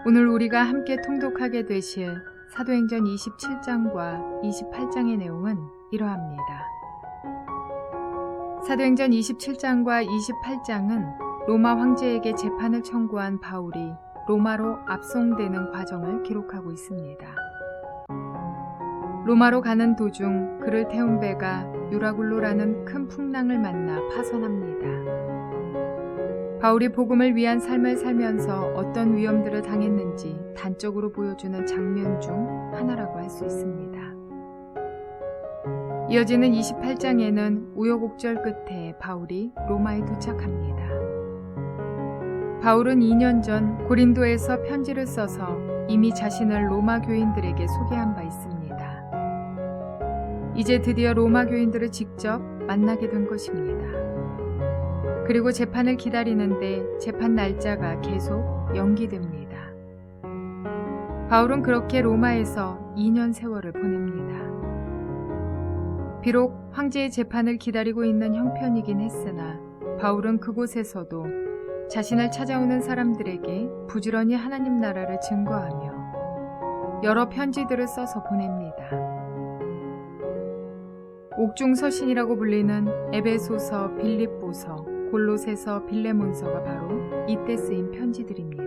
오늘 우리가 함께 통독하게 되실 사도행전 27장과 28장의 내용은 이러합니다. 사도행전 27장과 28장은 로마 황제에게 재판을 청구한 바울이 로마로 압송되는 과정을 기록하고 있습니다. 로마로 가는 도중 그를 태운 배가 유라굴로라는 큰 풍랑을 만나 파선합니다. 바울이 복음을 위한 삶을 살면서 어떤 위험들을 당했는지 단적으로 보여주는 장면 중 하나라고 할 수 있습니다. 이어지는 28장에는 우여곡절 끝에 바울이 로마에 도착합니다. 바울은 2년 전 고린도에서 편지를 써서 이미 자신을 로마 교인들에게 소개한 바 있습니다. 이제 드디어 로마 교인들을 직접 만나게 된 것입니다. 그리고 재판을 기다리는데 재판 날짜가 계속 연기됩니다. 바울은 그렇게 로마에서 2년 세월을 보냅니다. 비록 황제의 재판을 기다리고 있는 형편이긴 했으나 바울은 그곳에서도 자신을 찾아오는 사람들에게 부지런히 하나님 나라를 증거하며 여러 편지들을 써서 보냅니다. 옥중서신이라고 불리는 에베소서, 빌립보서, 골로새서, 빌레몬서가 바로 이때 쓰인 편지들입니다.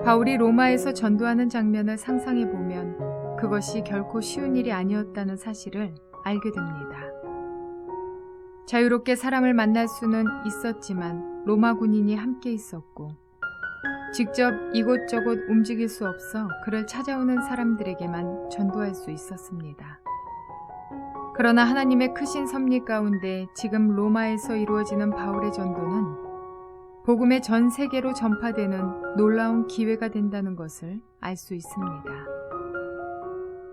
바울이 로마에서 전도하는 장면을 상상해 보면 그것이 결코 쉬운 일이 아니었다는 사실을 알게 됩니다. 자유롭게 사람을 만날 수는 있었지만 로마 군인이 함께 있었고 직접 이곳저곳 움직일 수 없어 그를 찾아오는 사람들에게만 전도할 수 있었습니다. 그러나 하나님의 크신 섭리 가운데 지금 로마에서 이루어지는 바울의 전도는 복음의 전 세계로 전파되는 놀라운 기회가 된다는 것을 알 수 있습니다.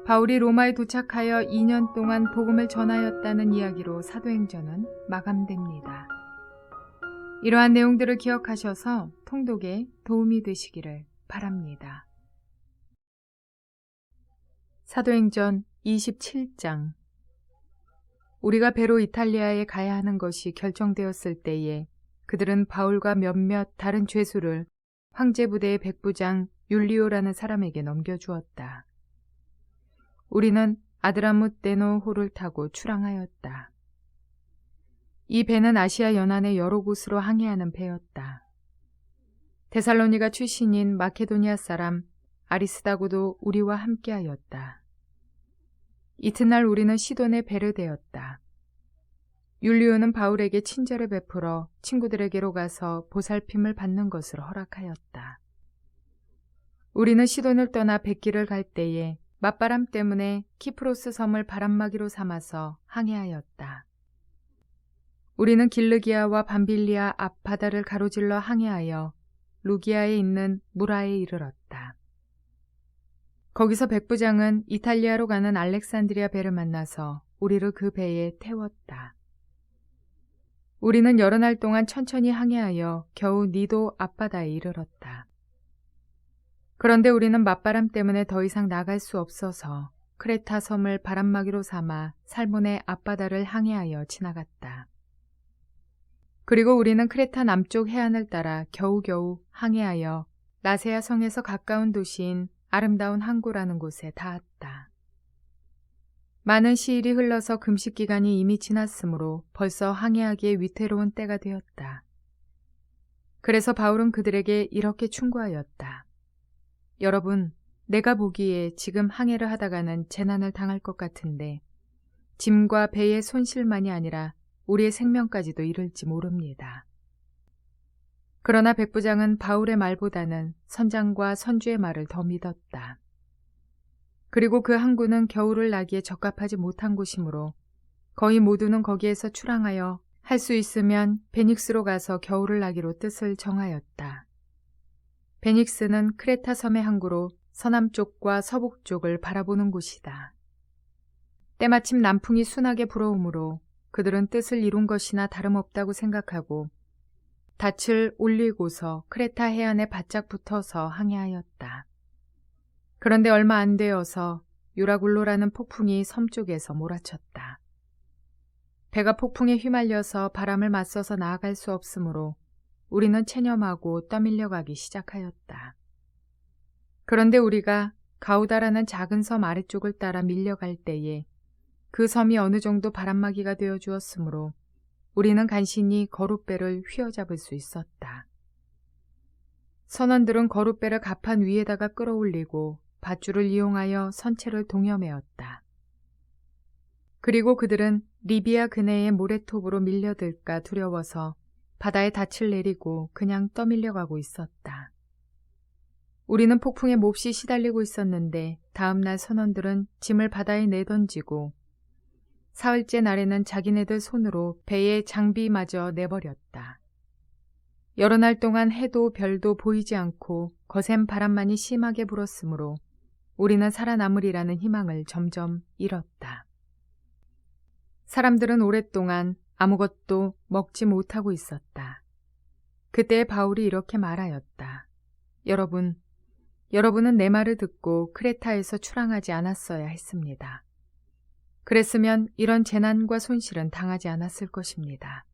바울이 로마에 도착하여 2년 동안 복음을 전하였다는 이야기로 사도행전은 마감됩니다. 이러한 내용들을 기억하셔서 통독에 도움이 되시기를 바랍니다. 사도행전 27장. 우리가 배로 이탈리아에 가야 하는 것이 결정되었을 때에 그들은 바울과 몇몇 다른 죄수를 황제 부대의 백부장 율리오라는 사람에게 넘겨주었다. 우리는 아드라무떼노호를 타고 출항하였다. 이 배는 아시아 연안의 여러 곳으로 항해하는 배였다. 데살로니가 출신인 마케도니아 사람 아리스다고도 우리와 함께하였다. 이튿날 우리는 시돈에 배를 대었다. 율리오는 바울에게 친절을 베풀어 친구들에게로 가서 보살핌을 받는 것을 허락하였다. 우리는 시돈을 떠나 뱃길을 갈 때에 맞바람 때문에 키프로스 섬을 바람막이로 삼아서 항해하였다. 우리는 길르기아와 밤빌리아 앞 바다를 가로질러 항해하여 루기아에 있는 무라에 이르렀다. 거기서 백부장은 이탈리아로 가는 알렉산드리아 배를 만나서 우리를 그 배에 태웠다. 우리는 여러 날 동안 천천히 항해하여 겨우 니도 앞바다에 이르렀다. 그런데 우리는 맞바람 때문에 더 이상 나갈 수 없어서 크레타 섬을 바람막이로 삼아 살몬의 앞바다를 항해하여 지나갔다. 그리고 우리는 크레타 남쪽 해안을 따라 겨우겨우 항해하여 라세아 성에서 가까운 도시인 아름다운 항구라는 곳에 닿았다. 많은 시일이 흘러서 금식 기간이 이미 지났으므로 벌써 항해하기에 위태로운 때가 되었다. 그래서 바울은 그들에게 이렇게 충고하였다. 여러분, 내가 보기에 지금 항해를 하다가는 재난을 당할 것 같은데 짐과 배의 손실만이 아니라 우리의 생명까지도 이를지 모릅니다. 그러나 백부장은 바울의 말보다는 선장과 선주의 말을 더 믿었다. 그리고 그 항구는 겨울을 나기에 적합하지 못한 곳이므로 거의 모두는 거기에서 출항하여 할 수 있으면 베닉스로 가서 겨울을 나기로 뜻을 정하였다. 베닉스는 크레타 섬의 항구로 서남쪽과 서북쪽을 바라보는 곳이다. 때마침 남풍이 순하게 불어오므로 그들은 뜻을 이룬 것이나 다름없다고 생각하고 닻을 올리고서 크레타 해안에 바짝 붙어서 항해하였다. 그런데 얼마 안 되어서 유라굴로라는 폭풍이 섬 쪽에서 몰아쳤다. 배가 폭풍에 휘말려서 바람을 맞서서 나아갈 수 없으므로 우리는 체념하고 떠밀려가기 시작하였다. 그런데 우리가 가우다라는 작은 섬 아래쪽을 따라 밀려갈 때에 그 섬이 어느 정도 바람막이가 되어 주었으므로 우리는 간신히 거룻배를 휘어잡을 수 있었다. 선원들은 거룻배를 갑판 위에다가 끌어올리고 밧줄을 이용하여 선체를 동여매었다. 그리고 그들은 리비아 근해의 모래톱으로 밀려들까 두려워서 바다에 닻을 내리고 그냥 떠밀려가고 있었다. 우리는 폭풍에 몹시 시달리고 있었는데 다음날 선원들은 짐을 바다에 내던지고 사흘째 날에는 자기네들 손으로 배의 장비마저 내버렸다. 여러 날 동안 해도 별도 보이지 않고 거센 바람만이 심하게 불었으므로 우리는 살아남으리라는 희망을 점점 잃었다. 사람들은 오랫동안 아무것도 먹지 못하고 있었다. 그때 바울이 이렇게 말하였다. 여러분은 내 말을 듣고 크레타에서 출항하지 않았어야 했습니다. 그랬으면 이런 재난과 손실은 당하지 않았을 것입니다.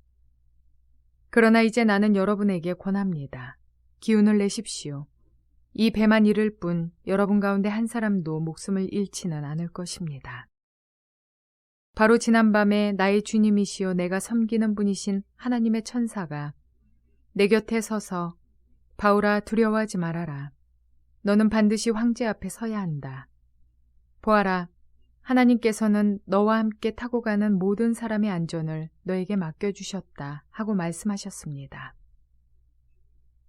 그러나 이제 나는 여러분에게 권합니다. 기운을 내십시오. 이 배만 잃을 뿐 여러분 가운데 한 사람도 목숨을 잃지는 않을 것입니다. 바로 지난밤에 나의 주님이시요 내가 섬기는 분이신 하나님의 천사가 내 곁에 서서 바울아 두려워하지 말아라. 너는 반드시 황제 앞에 서야 한다. 보아라. 하나님께서는 너와 함께 타고 가는 모든 사람의 안전을 너에게 맡겨주셨다 하고 말씀하셨습니다.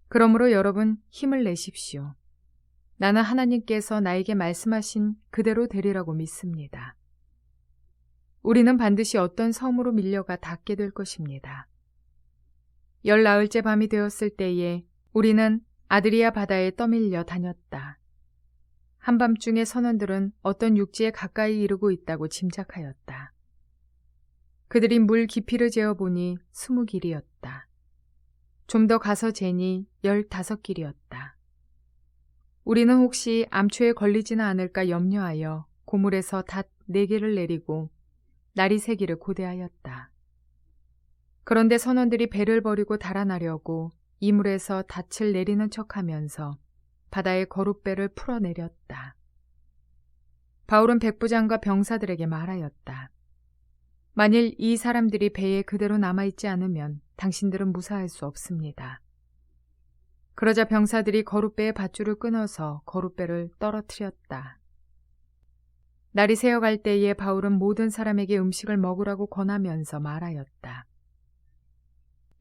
그러므로 여러분 힘을 내십시오. 나는 하나님께서 나에게 말씀하신 그대로 되리라고 믿습니다. 우리는 반드시 어떤 섬으로 밀려가 닿게 될 것입니다. 10나흘째 밤이 되었을 때에 우리는 아드리아 바다에 떠밀려 다녔다. 한밤중에 선원들은 어떤 육지에 가까이 이르고 있다고 짐작하였다. 그들이 물 깊이를 재어보니 20길이었다. 좀 더 가서 재니 15길이었다. 우리는 혹시 암초에 걸리지는 않을까 염려하여 고물에서 닷 4개를 내리고 날이 새기를 고대하였다. 그런데 선원들이 배를 버리고 달아나려고 이물에서 닻을 내리는 척하면서 바다에 거룻배를 풀어내렸다. 바울은 백부장과 병사들에게 말하였다. 만일 이 사람들이 배에 그대로 남아있지 않으면 당신들은 무사할 수 없습니다. 그러자 병사들이 거룻배의 밧줄을 끊어서 거룻배를 떨어뜨렸다. 날이 새어갈 때에 바울은 모든 사람에게 음식을 먹으라고 권하면서 말하였다.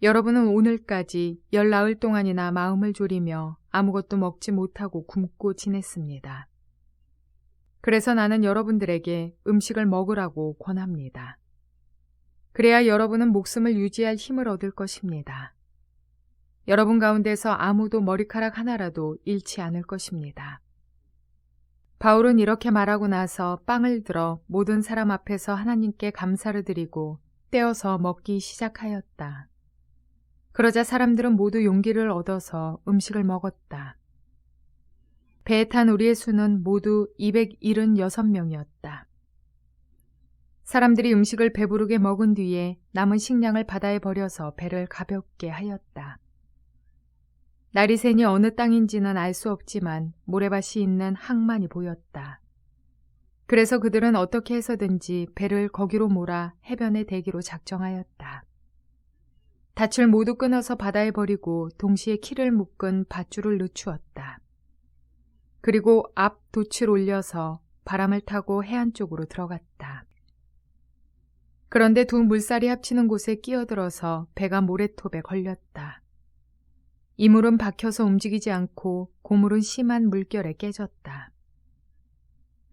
여러분은 오늘까지 10나흘 동안이나 마음을 졸이며 아무것도 먹지 못하고 굶고 지냈습니다. 그래서 나는 여러분들에게 음식을 먹으라고 권합니다. 그래야 여러분은 목숨을 유지할 힘을 얻을 것입니다. 여러분 가운데서 아무도 머리카락 하나라도 잃지 않을 것입니다. 바울은 이렇게 말하고 나서 빵을 들어 모든 사람 앞에서 하나님께 감사를 드리고 떼어서 먹기 시작하였다. 그러자 사람들은 모두 용기를 얻어서 음식을 먹었다. 배에 탄 우리의 수는 모두 276명이었다. 사람들이 음식을 배부르게 먹은 뒤에 남은 식량을 바다에 버려서 배를 가볍게 하였다. 날이 새니 어느 땅인지는 알 수 없지만 모래밭이 있는 항만이 보였다. 그래서 그들은 어떻게 해서든지 배를 거기로 몰아 해변에 대기로 작정하였다. 닻을 모두 끊어서 바다에 버리고 동시에 키를 묶은 밧줄을 늦추었다. 그리고 앞 돛을 올려서 바람을 타고 해안 쪽으로 들어갔다. 그런데 두 물살이 합치는 곳에 끼어들어서 배가 모래톱에 걸렸다. 이물은 박혀서 움직이지 않고 고물은 심한 물결에 깨졌다.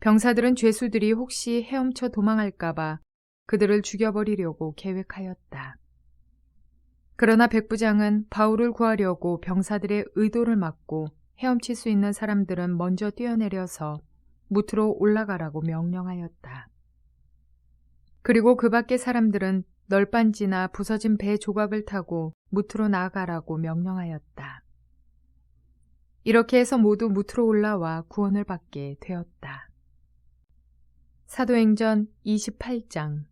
병사들은 죄수들이 혹시 헤엄쳐 도망할까봐 그들을 죽여버리려고 계획하였다. 그러나 백부장은 바울을 구하려고 병사들의 의도를 막고 헤엄칠 수 있는 사람들은 먼저 뛰어내려서 무트로 올라가라고 명령하였다. 그리고 그 밖의 사람들은 널빤지나 부서진 배 조각을 타고 무트로 나아가라고 명령하였다. 이렇게 해서 모두 무트로 올라와 구원을 받게 되었다. 사도행전 28장.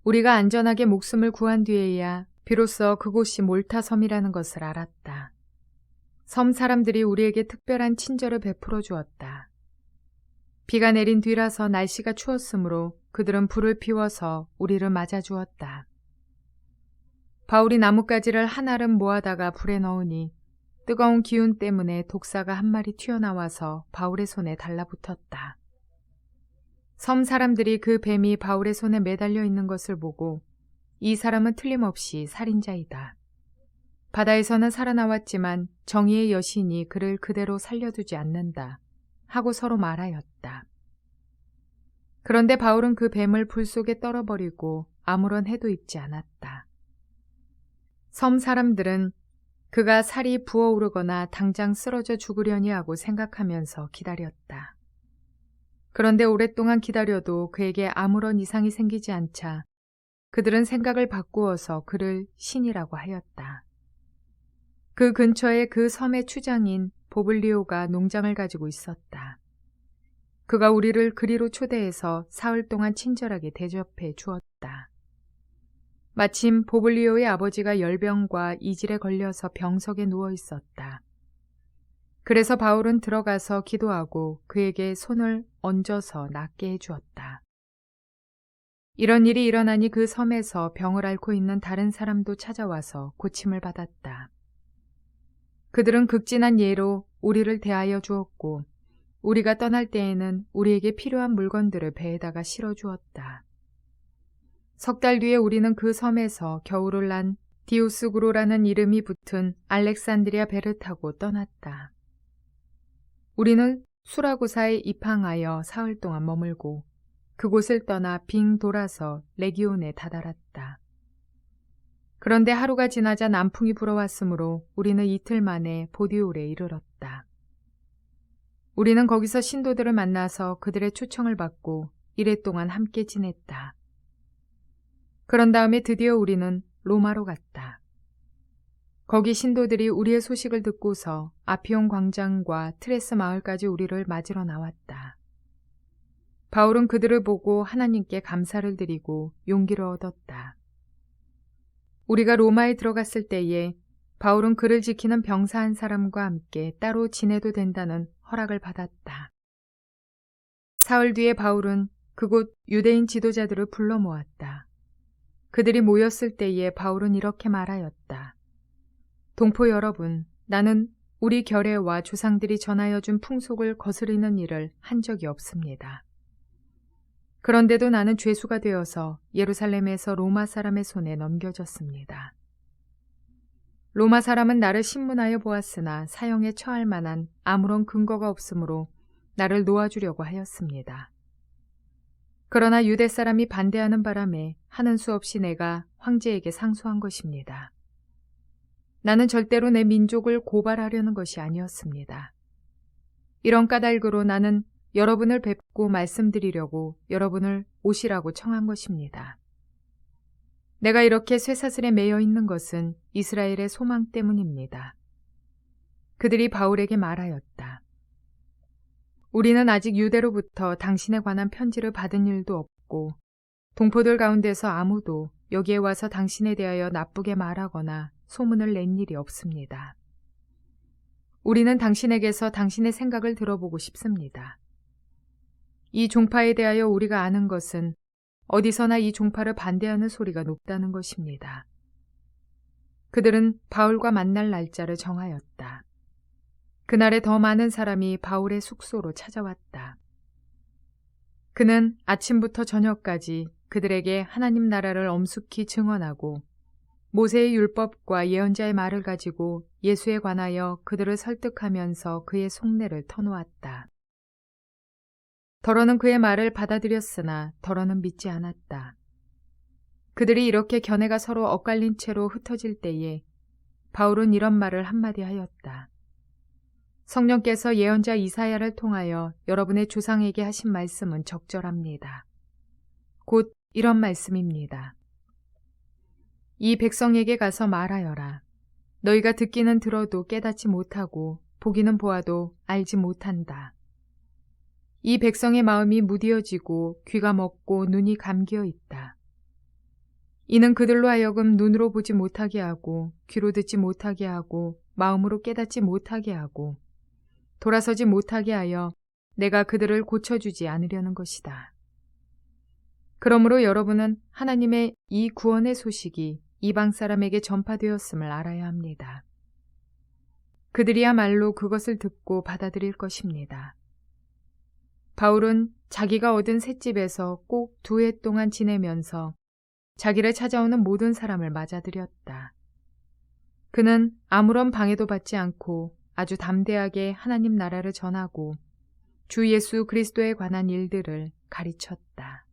우리가 안전하게 목숨을 구한 뒤에야 비로소 그곳이 몰타섬이라는 것을 알았다. 섬 사람들이 우리에게 특별한 친절을 베풀어 주었다. 비가 내린 뒤라서 날씨가 추웠으므로 그들은 불을 피워서 우리를 맞아주었다. 바울이 나뭇가지를 한 알음 모아다가 불에 넣으니 뜨거운 기운 때문에 독사가 한 마리 튀어나와서 바울의 손에 달라붙었다. 섬 사람들이 그 뱀이 바울의 손에 매달려 있는 것을 보고 이 사람은 틀림없이 살인자이다. 바다에서는 살아나왔지만 정의의 여신이 그를 그대로 살려두지 않는다 하고 서로 말하였다. 그런데 바울은 그 뱀을 불 속에 떨어버리고 아무런 해도 입지 않았다. 섬 사람들은 그가 살이 부어오르거나 당장 쓰러져 죽으려니 하고 생각하면서 기다렸다. 그런데 오랫동안 기다려도 그에게 아무런 이상이 생기지 않자 그들은 생각을 바꾸어서 그를 신이라고 하였다. 그 근처에 그 섬의 추장인 보블리오가 농장을 가지고 있었다. 그가 우리를 그리로 초대해서 사흘 동안 친절하게 대접해 주었다. 마침 보블리오의 아버지가 열병과 이질에 걸려서 병석에 누워 있었다. 그래서 바울은 들어가서 기도하고 그에게 손을 얹어서 낫게 해주었다. 이런 일이 일어나니 그 섬에서 병을 앓고 있는 다른 사람도 찾아와서 고침을 받았다. 그들은 극진한 예로 우리를 대하여 주었고 우리가 떠날 때에는 우리에게 필요한 물건들을 배에다가 실어주었다. 석 달 뒤에 우리는 그 섬에서 겨울을 난 디오스구로라는 이름이 붙은 알렉산드리아 배를 타고 떠났다. 우리는 수라구사에 입항하여 사흘 동안 머물고 그곳을 떠나 빙 돌아서 레기온에 다다랐다. 그런데 하루가 지나자 남풍이 불어왔으므로 우리는 이틀 만에 보디올에 이르렀다. 우리는 거기서 신도들을 만나서 그들의 초청을 받고 이래 동안 함께 지냈다. 그런 다음에 드디어 우리는 로마로 갔다. 거기 신도들이 우리의 소식을 듣고서 아피온 광장과 트레스 마을까지 우리를 맞으러 나왔다. 바울은 그들을 보고 하나님께 감사를 드리고 용기를 얻었다. 우리가 로마에 들어갔을 때에 바울은 그를 지키는 병사 한 사람과 함께 따로 지내도 된다는 허락을 받았다. 사흘 뒤에 바울은 그곳 유대인 지도자들을 불러 모았다. 그들이 모였을 때에 바울은 이렇게 말하였다. 동포 여러분, 나는 우리 결례와 조상들이 전하여 준 풍속을 거스르는 일을 한 적이 없습니다. 그런데도 나는 죄수가 되어서 예루살렘에서 로마 사람의 손에 넘겨졌습니다. 로마 사람은 나를 신문하여 보았으나 사형에 처할 만한 아무런 근거가 없으므로 나를 놓아주려고 하였습니다. 그러나 유대 사람이 반대하는 바람에 하는 수 없이 내가 황제에게 상소한 것입니다. 나는 절대로 내 민족을 고발하려는 것이 아니었습니다. 이런 까닭으로 나는 여러분을 뵙고 말씀드리려고 여러분을 오시라고 청한 것입니다. 내가 이렇게 쇠사슬에 매여 있는 것은 이스라엘의 소망 때문입니다. 그들이 바울에게 말하였다. 우리는 아직 유대로부터 당신에 관한 편지를 받은 일도 없고 동포들 가운데서 아무도 여기에 와서 당신에 대하여 나쁘게 말하거나 소문을 낸 일이 없습니다. 우리는 당신에게서 당신의 생각을 들어보고 싶습니다. 이 종파에 대하여 우리가 아는 것은 어디서나 이 종파를 반대하는 소리가 높다는 것입니다. 그들은 바울과 만날 날짜를 정하였다. 그날에 더 많은 사람이 바울의 숙소로 찾아왔다. 그는 아침부터 저녁까지 그들에게 하나님 나라를 엄숙히 증언하고 모세의 율법과 예언자의 말을 가지고 예수에 관하여 그들을 설득하면서 그의 속내를 터놓았다. 더러는 그의 말을 받아들였으나 더러는 믿지 않았다. 그들이 이렇게 견해가 서로 엇갈린 채로 흩어질 때에 바울은 이런 말을 한마디 하였다. 성령께서 예언자 이사야를 통하여 여러분의 조상에게 하신 말씀은 적절합니다. 곧 이런 말씀입니다. 이 백성에게 가서 말하여라. 너희가 듣기는 들어도 깨닫지 못하고 보기는 보아도 알지 못한다. 이 백성의 마음이 무디어지고 귀가 먹고 눈이 감기어 있다. 이는 그들로 하여금 눈으로 보지 못하게 하고 귀로 듣지 못하게 하고 마음으로 깨닫지 못하게 하고 돌아서지 못하게 하여 내가 그들을 고쳐주지 않으려는 것이다. 그러므로 여러분은 하나님의 이 구원의 소식이 이방 사람에게 전파되었음을 알아야 합니다. 그들이야말로 그것을 듣고 받아들일 것입니다. 바울은 자기가 얻은 셋집에서 꼭 2해 동안 지내면서 자기를 찾아오는 모든 사람을 맞아들였다. 그는 아무런 방해도 받지 않고 아주 담대하게 하나님 나라를 전하고 주 예수 그리스도에 관한 일들을 가르쳤다.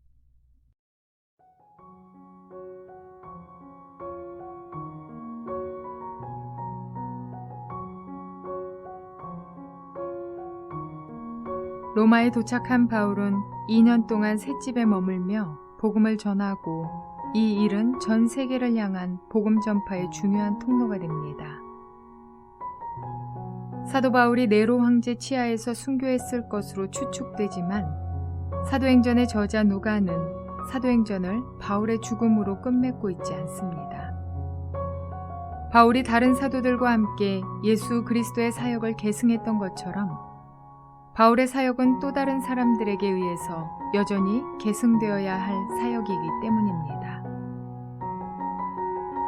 로마에 도착한 바울은 2년 동안 셋집에 머물며 복음을 전하고 이 일은 전 세계를 향한 복음 전파의 중요한 통로가 됩니다. 사도 바울이 네로 황제 치하에서 순교했을 것으로 추측되지만 사도행전의 저자 누가는 사도행전을 바울의 죽음으로 끝맺고 있지 않습니다. 바울이 다른 사도들과 함께 예수 그리스도의 사역을 계승했던 것처럼 바울의 사역은 또 다른 사람들에게 의해서 여전히 계승되어야 할 사역이기 때문입니다.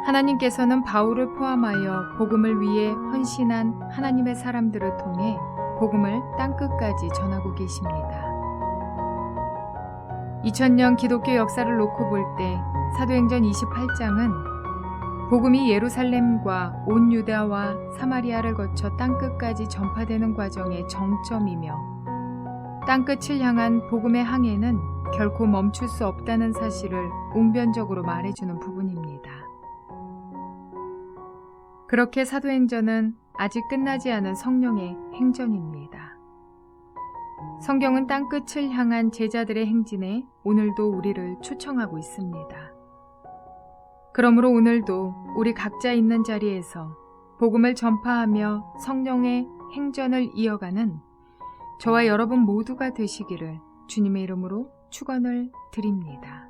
하나님께서는 바울을 포함하여 복음을 위해 헌신한 하나님의 사람들을 통해 복음을 땅끝까지 전하고 계십니다. 2000년 기독교 역사를 놓고 볼 때 사도행전 28장은 복음이 예루살렘과 온 유다와 사마리아를 거쳐 땅끝까지 전파되는 과정의 정점이며 땅끝을 향한 복음의 항해는 결코 멈출 수 없다는 사실을 웅변적으로 말해주는 부분입니다. 그렇게 사도행전은 아직 끝나지 않은 성령의 행전입니다. 성경은 땅끝을 향한 제자들의 행진에 오늘도 우리를 초청하고 있습니다. 그러므로 오늘도 우리 각자 있는 자리에서 복음을 전파하며 성령의 행전을 이어가는 저와 여러분 모두가 되시기를 주님의 이름으로 축원을 드립니다.